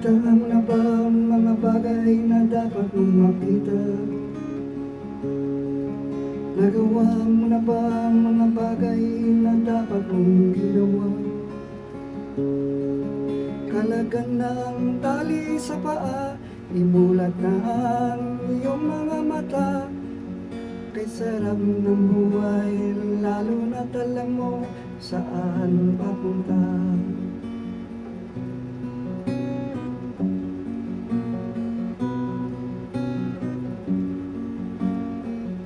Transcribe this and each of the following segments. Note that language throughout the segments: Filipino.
Nakita mo na ba ang mga bagay na dapat mong makita? Nagawa mo na ba ang mga bagay na dapat mong ginawa? Kalagan ng tali sa paa, imulat na ang iyong mga mata. Kay sarap ng buhay, lalo na't alam mo saan papunta.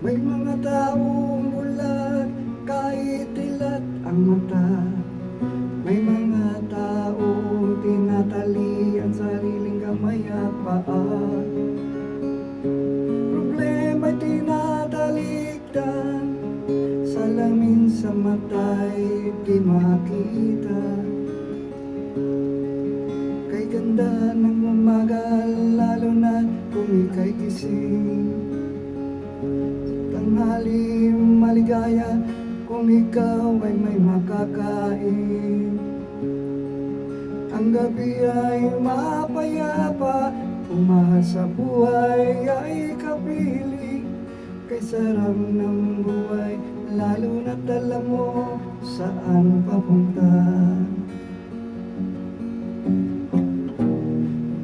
May mga taong bulag kahit dilat ang mata. May mga taong tinatali ang sariling kamay at paa. Problema'y tinatalikdan, salamin sa mata'y di makita. Kay ganda ng umaga, lalo na kung ika'y gising. Tanghali maligaya kung ikaw ay may makakain. Ang gabi ay mapayapa, umahas sa buhay ay kapiling. Kay sarap ng buhay, lalo na't alam mo saan papunta.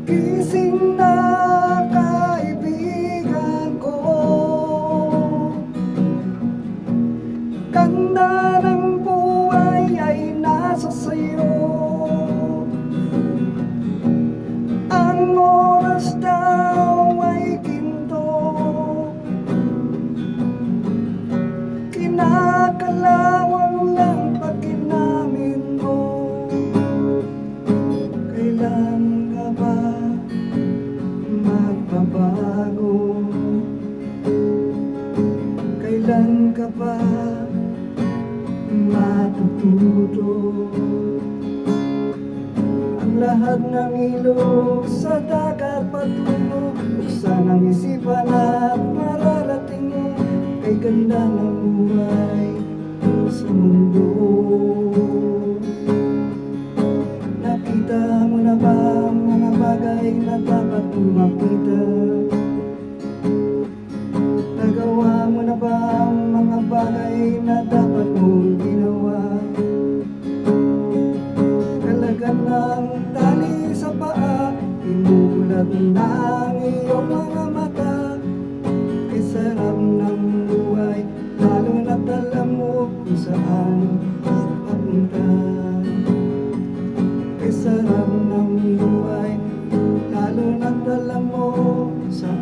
Gising na kaibigan ko, ganda ng buhay ay nasa sayo. Ang oras daw ay ginto, kinakalawang lang pag inamin mo. Kailan ka ba magbabago? Kailan ka ba matututo? Ang lahat ng ilog sa dagat patungo, buksan ang isipan at mararating mo. Kay ganda ng buhay sa mundo. Nakita mo na ba ang mga bagay na dapat mong makita? Nagawa mo na ba ang mga bagay na dapat mong ginawa? Kalagan ng tali sa paa, imulat ng iyong mga mata. Kay sarap ng buhay, lalo na't alam mo kung saan papunta. Kay sarap ng buhay, lalo na't alam mo saan